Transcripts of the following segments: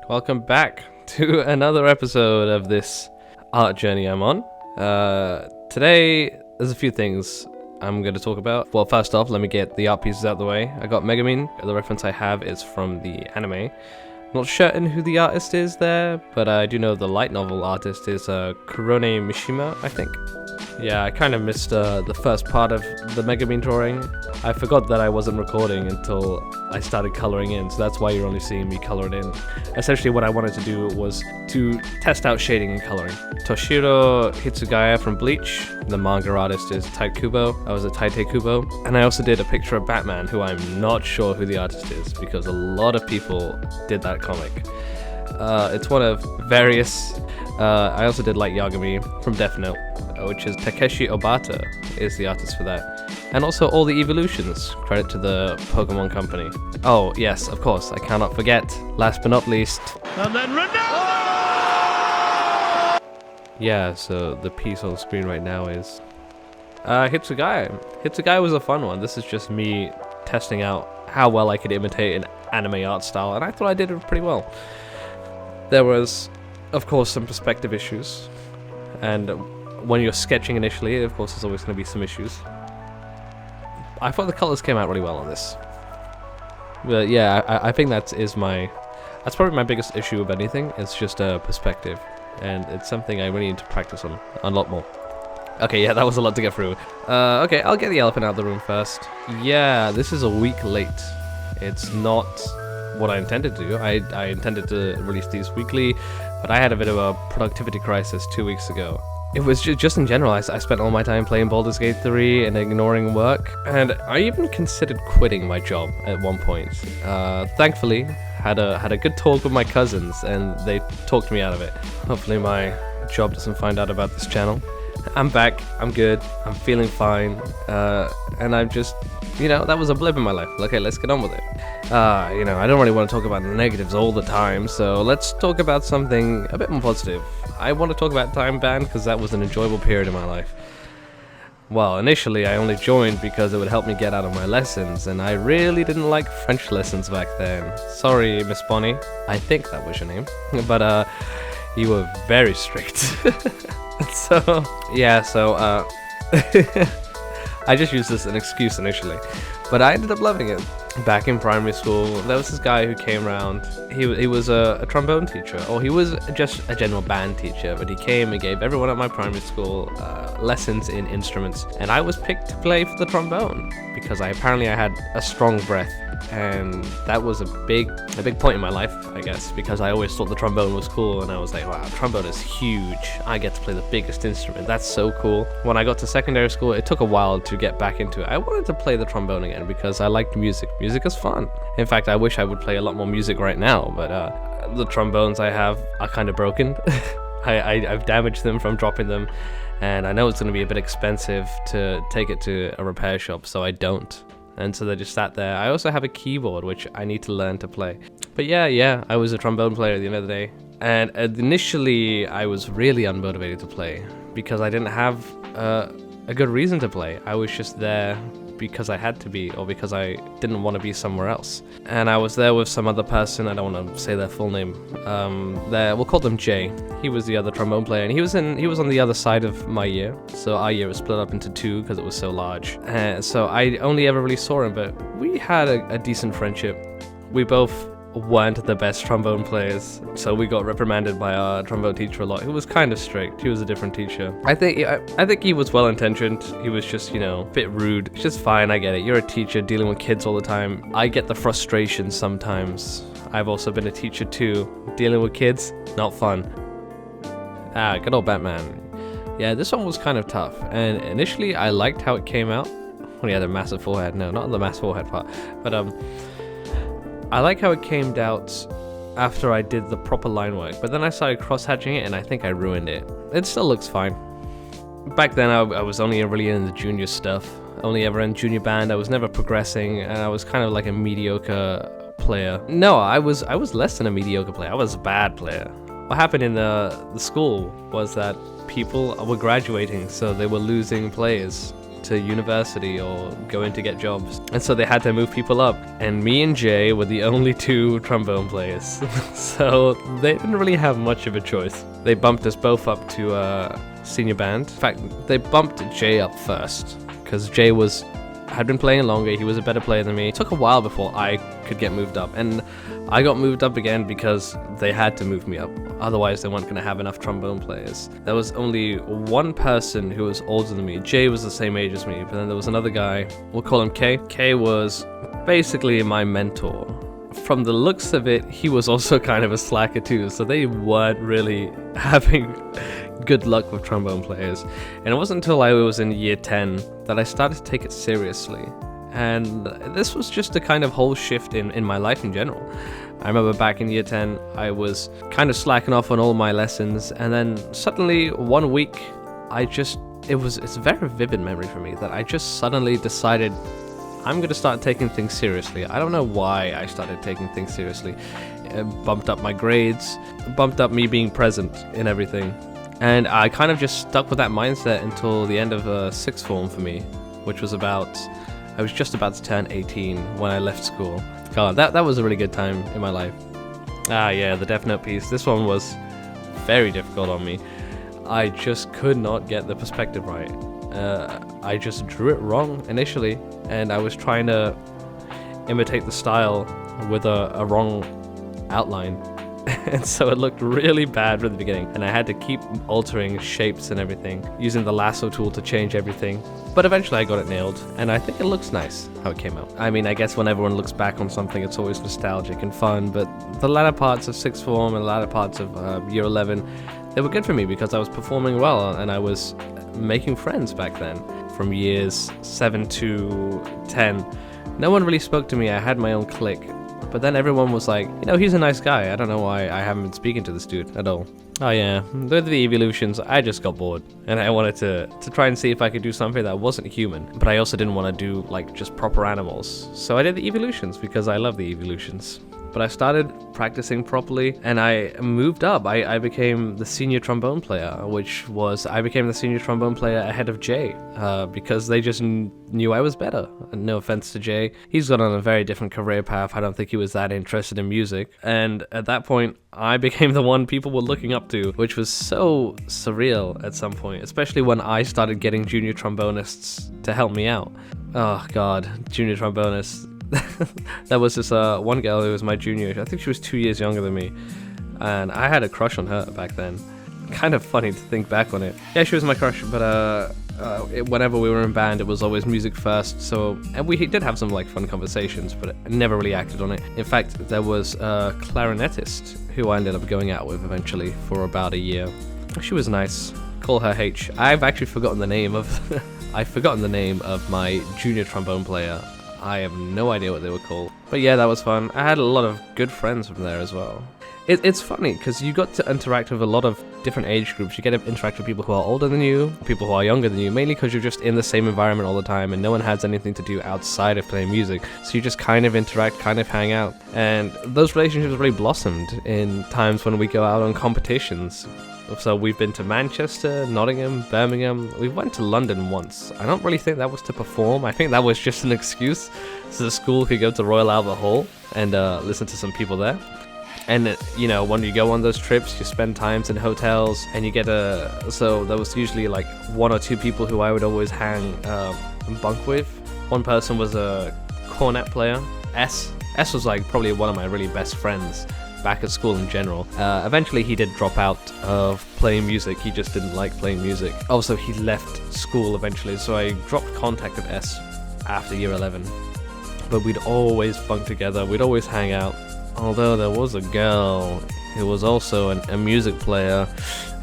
Welcome back to another episode of this art journey I'm on. Today, there's a few things I'm going to talk about. Well, first off, let me get the art pieces out of the way. I got Megumin. The reference I have is from the anime. Not certain who the artist is there, but I do know the light novel artist is Kurone Mishima, I think. Yeah, I kind of missed the first part of the Megumin drawing. I forgot that I wasn't recording until I started coloring in, so that's why you're only seeing me color it in. Essentially what I wanted to do was to test out shading and coloring. Toshiro Hitsugaya from Bleach, the manga artist is Tite Kubo. I was a Tite Kubo. And I also did a picture of Batman, who I'm not sure who the artist is, because a lot of people did that comic. It's one of various... I also did Light Yagami from Death Note, which is Takeshi Obata is the artist for that. And also all the evolutions, credit to the Pokemon Company. Oh yes, of course, I cannot forget, last but not least. And then Ronaldo! Yeah, so the piece on screen right now is Hitsugaya. Hitsugaya was a fun one. This is just me testing out how well I could imitate an anime art style, and I thought I did it pretty well. There was, of course, some perspective issues, and when you're sketching initially, of course, there's always going to be some issues. I thought the colors came out really well on this. But yeah, I think that's probably my biggest issue of anything. It's just perspective, and it's something I really need to practice on a lot more. Okay, yeah, that was a lot to get through. Okay, I'll get the elephant out of the room first. Yeah, this is a week late. It's not what I intended to do. I intended to release these weekly, but I had a bit of a productivity crisis 2 weeks ago. It was just in general, I spent all my time playing Baldur's Gate 3 and ignoring work, and I even considered quitting my job at one point. Thankfully, had a good talk with my cousins, and they talked me out of it. Hopefully my job doesn't find out about this channel. I'm back, I'm good, I'm feeling fine, and I'm just, that was a blip in my life. Okay, let's get on with it. I don't really want to talk about the negatives all the time, so let's talk about something a bit more positive. I want to talk about Time Band because that was an enjoyable period in my life. Well, initially I only joined because it would help me get out of my lessons, and I really didn't like French lessons back then. Sorry, Miss Bonnie. I think that was your name. But, you were very strict. So I just used this as an excuse initially, but I ended up loving it. Back in primary school, there was this guy who came around. He was a trombone teacher, or he was just a general band teacher, but he came and gave everyone at my primary school lessons in instruments, and I was picked to play for the trombone because I had a strong breath. And that was a big point in my life, I guess, because I always thought the trombone was cool, and I was like, wow, trombone is huge. I get to play the biggest instrument. That's so cool. When I got to secondary school, it took a while to get back into it. I wanted to play the trombone again because I liked music. Music is fun. In fact, I wish I would play a lot more music right now, but the trombones I have are kind of broken. I've damaged them from dropping them, and I know it's going to be a bit expensive to take it to a repair shop, so I don't. And so they just sat there. I also have a keyboard, which I need to learn to play. But yeah, I was a trombone player at the end of the day. And initially, I was really unmotivated to play because I didn't have a good reason to play. I was just there because I had to be, or because I didn't want to be somewhere else. And I was there with some other person. I don't want to say their full name. We'll call them Jay. He was the other trombone player, and he was on the other side of my year. So our year was split up into two because it was so large. So I only ever really saw him, but we had a decent friendship. We both weren't the best trombone players, so we got reprimanded by our trombone teacher a lot. He was kind of strict. He was a different teacher. I think he was well-intentioned. He was just, a bit rude. It's just fine, I get it. You're a teacher dealing with kids all the time. I get the frustration sometimes. I've also been a teacher too. Dealing with kids, not fun. Good old Batman. Yeah, this one was kind of tough, and initially I liked how it came out when he had a massive forehead. No, not the massive forehead part, but I like how it came out after I did the proper line work, but then I started cross-hatching it, and I think I ruined it. It still looks fine. Back then, I was only really in the junior stuff, only ever in junior band. I was never progressing, and I was kind of like a mediocre player. No, I was less than a mediocre player. I was a bad player. What happened in the school was that people were graduating, so they were losing players to university or go in to get jobs. And so they had to move people up. And me and Jay were the only two trombone players. So they didn't really have much of a choice. They bumped us both up to senior band. In fact, they bumped Jay up first because Jay had been playing longer. He was a better player than me. It took a while before I could get moved up, and I got moved up again because they had to move me up. Otherwise, they weren't going to have enough trombone players. There was only one person who was older than me. Jay was the same age as me, but then there was another guy. We'll call him Kay. Kay was basically my mentor. From the looks of it, he was also kind of a slacker too, so they weren't really having good luck with trombone players. And it wasn't until I was in year 10 that I started to take it seriously. And this was just a kind of whole shift in my life in general. I remember back in year 10, I was kind of slacking off on all my lessons, and then suddenly one week, it's a very vivid memory for me that I just suddenly decided I'm going to start taking things seriously. I don't know why I started taking things seriously. It bumped up my grades, bumped up me being present in everything. And I kind of just stuck with that mindset until the end of sixth form for me, which was I was just about to turn 18 when I left school. God, that was a really good time in my life. Ah, yeah, the Death Note piece. This one was very difficult on me. I just could not get the perspective right. I just drew it wrong initially, and I was trying to imitate the style with a wrong outline. And so it looked really bad from the beginning, and I had to keep altering shapes and everything, using the lasso tool to change everything. But eventually I got it nailed, and I think it looks nice how it came out. I mean, I guess when everyone looks back on something, it's always nostalgic and fun, but the latter parts of sixth form and the latter parts of year 11, they were good for me because I was performing well, and I was making friends back then. From years 7 to 10, no one really spoke to me. I had my own clique. But then everyone was like, he's a nice guy. I don't know why I haven't been speaking to this dude at all. Oh yeah, with the evolutions, I just got bored. And I wanted to try and see if I could do something that wasn't human. But I also didn't want to do, just proper animals. So I did the evolutions because I love the evolutions. But I started practicing properly, and I moved up. I became the senior trombone player, I became the senior trombone player ahead of Jay, because they just knew I was better. And no offense to Jay, he's gone on a very different career path. I don't think he was that interested in music. And at that point, I became the one people were looking up to, which was so surreal at some point, especially when I started getting junior trombonists to help me out. Oh God, junior trombonists. There was this one girl who was my junior. I think she was 2 years younger than me, and I had a crush on her back then. Kind of funny to think back on it. Yeah, she was my crush, but whenever we were in band, it was always music first. And we did have some fun conversations, but I never really acted on it. In fact, there was a clarinetist who I ended up going out with eventually for about a year. She was nice. Call her H. I've actually forgotten the name of my junior trombone player. I have no idea what they were called. But yeah, that was fun. I had a lot of good friends from there as well. It's funny because you got to interact with a lot of different age groups. You get to interact with people who are older than you, people who are younger than you, mainly because you're just in the same environment all the time and no one has anything to do outside of playing music. So you just kind of interact, kind of hang out. And those relationships really blossomed in times when we go out on competitions. So we've been to Manchester, Nottingham, Birmingham. We went to London once. I don't really think that was to perform. I think that was just an excuse so the school could go to Royal Albert Hall and listen to some people there. And when you go on those trips, you spend times in hotels, and you get so there was usually one or two people who I would always hang and bunk with. One person was a cornet player. S was probably one of my really best friends back at school in general. Eventually he did drop out of playing music. He just didn't like playing music. Also, he left school eventually, so I dropped contact with S after year 11. But we'd always bunk together, we'd always hang out. Although there was a girl who was also a music player,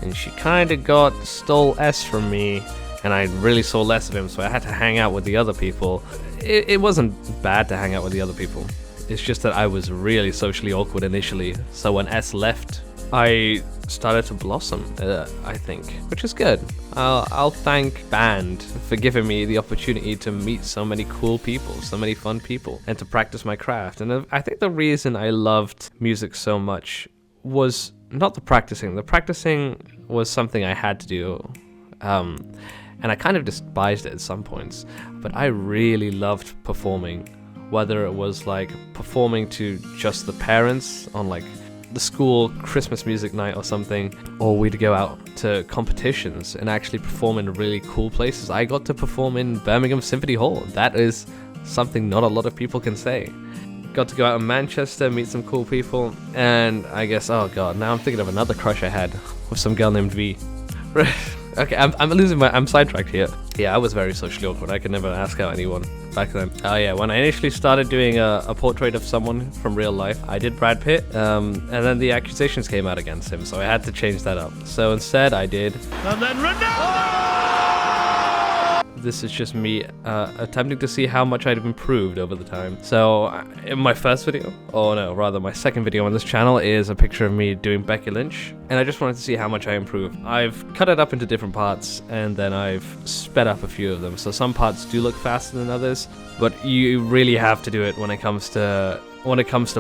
and she kind of stole S from me, and I really saw less of him, so I had to hang out with the other people. It wasn't bad to hang out with the other people. It's just that I was really socially awkward initially, so when S left, I started to blossom, I think, which is good. I'll thank band for giving me the opportunity to meet so many cool people, so many fun people, and to practice my craft. And I think the reason I loved music so much was not the practicing. The practicing was something I had to do. and I kind of despised it at some points, but I really loved performing, whether it was like performing to just the parents on like the school Christmas music night or something, or we'd go out to competitions and actually perform in really cool places. I got to perform in Birmingham Symphony Hall. That is something not a lot of people can say. Got to go out in Manchester, meet some cool people, and I guess, oh god, now I'm thinking of another crush I had with some girl named V. Okay, I'm sidetracked here. Yeah, I was very socially awkward. I could never ask out anyone back then. Oh yeah, when I initially started doing a portrait of someone from real life, I did Brad Pitt, and then the accusations came out against him, so I had to change that up. So instead I did... And then this is just me attempting to see how much I'd improved over the time. So in my first video, or no, rather my second video on this channel is a picture of me doing Becky Lynch, and I just wanted to see how much I improved. I've cut it up into different parts, and then I've sped up a few of them. So some parts do look faster than others, but you really have to do it when it comes to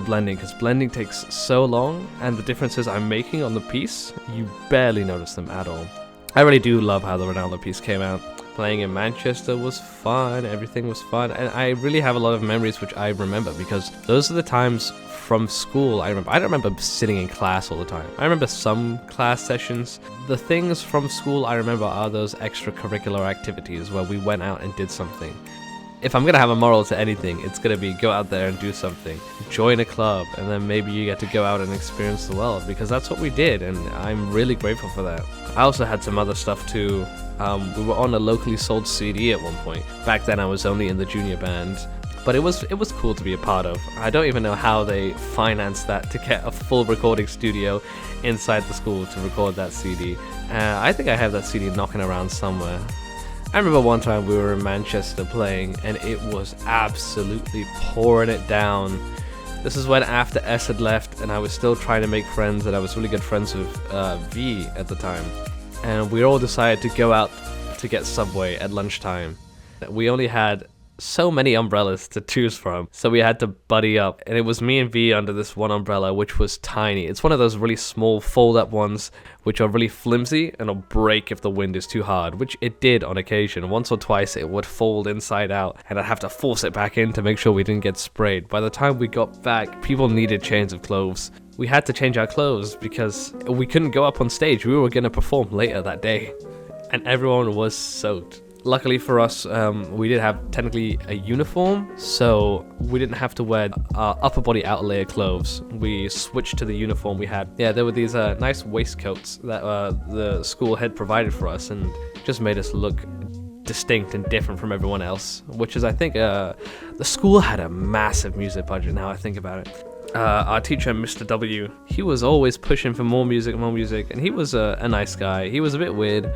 blending, because blending takes so long, and the differences I'm making on the piece, you barely notice them at all. I really do love how the Ronaldo piece came out. Playing in Manchester was fun, everything was fun, and I really have a lot of memories which I remember, because those are the times from school I don't remember sitting in class all the time. I remember some class sessions. The things from school I remember are those extracurricular activities where we went out and did something. If I'm gonna have a moral to anything, it's gonna be go out there and do something. Join a club, and then maybe you get to go out and experience the world, because that's what we did, and I'm really grateful for that. I also had some other stuff too. We were on a locally sold CD at one point. Back then I was only in the junior band, but it was cool to be a part of. I don't even know how they financed that to get a full recording studio inside the school to record that CD. I think I have that CD knocking around somewhere. I remember one time we were in Manchester playing, and it was absolutely pouring it down. This is when after S had left, and I was still trying to make friends, and I was really good friends with V at the time. And we all decided to go out to get Subway at lunchtime. We only had so many umbrellas to choose from, so we had to buddy up, and it was me and V under this one umbrella, which was tiny. It's one of those really small fold-up ones which are really flimsy and will break if the wind is too hard, which it did on occasion. Once or twice it would fold inside out, and I'd have to force it back in to make sure we didn't get sprayed. By the time we got back, people needed change of clothes. We had to change our clothes because we couldn't go up on stage. We were going to perform later that day, and everyone was soaked. Luckily for us, we did have technically a uniform, so we didn't have to wear our upper body outer layer clothes. We switched to the uniform we had. Yeah, there were these nice waistcoats that the school had provided for us, and just made us look distinct and different from everyone else, which is, I think, the school had a massive music budget now I think about it. Our teacher, Mr. W, he was always pushing for more music, and he was a nice guy. He was a bit weird.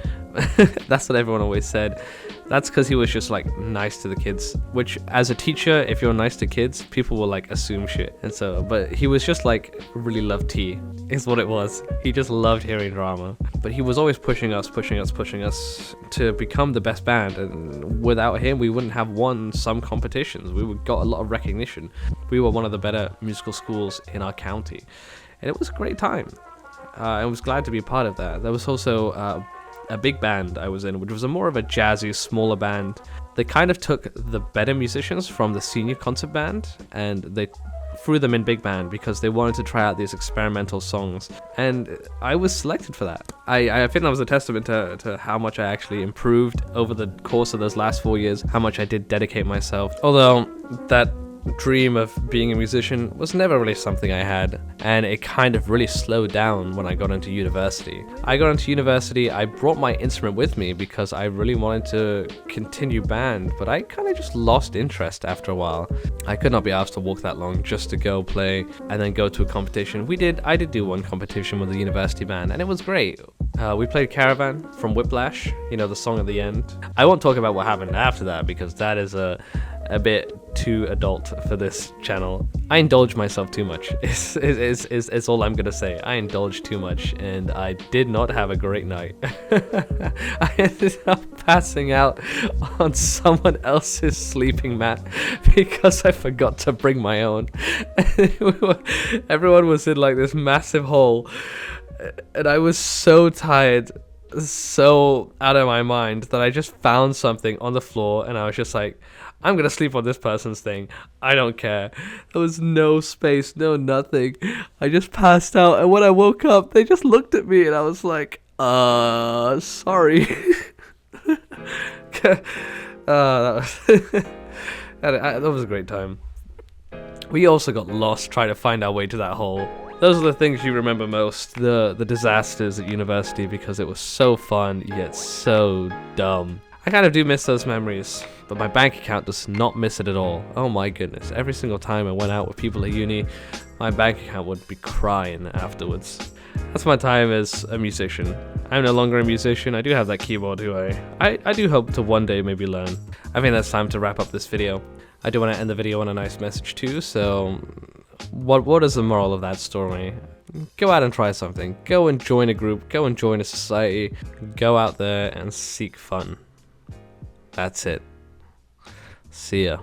That's what everyone always said. That's because he was just like nice to the kids, which as a teacher, if you're nice to kids, people will like assume shit. And so, but he was just like really loved tea, is what it was. He just loved hearing drama. But he was always pushing us to become the best band. And without him, we wouldn't have won some competitions. We got a lot of recognition. We were one of the better musical schools in our county. And it was a great time. I was glad to be a part of that. There was also a big band I was in, which was more of a jazzy, smaller band. They kind of took the better musicians from the senior concert band, and they threw them in big band because they wanted to try out these experimental songs. And I was selected for that. I think that was a testament to how much I actually improved over the course of those last 4 years, how much I did dedicate myself. Although that dream of being a musician was never really something I had, and it kind of really slowed down when I got into university. I brought my instrument with me because I really wanted to continue band, but I kind of just lost interest after a while. I could not be asked to walk that long just to go play and then go to a competition. I did do one competition with the university band, and it was great. We played Caravan from Whiplash, the song at the end. I won't talk about what happened after that because that is a bit too adult for this channel. I indulge myself too much. It's all I'm gonna say. I indulged too much, and I did not have a great night. I ended up passing out on someone else's sleeping mat because I forgot to bring my own. Everyone was in like this massive hole, and I was so tired. so out of my mind that I just found something on the floor and I was just like, I'm gonna sleep on this person's thing. I don't care. There was no space, no nothing. I just passed out, and when I woke up, they just looked at me and I was like, sorry. That was a great time. We also got lost trying to find our way to that hole. Those are the things you remember most, the disasters at university, because it was so fun, yet so dumb. I kind of do miss those memories, but my bank account does not miss it at all. Oh my goodness, every single time I went out with people at uni, my bank account would be crying afterwards. That's my time as a musician. I'm no longer a musician. I do have that keyboard who I do hope to one day maybe learn. I think that's time to wrap up this video. I do want to end the video on a nice message too, so what is the moral of that story? Go out and try something. Go and join a group. Go and join a society. Go out there and seek fun. That's it. See ya.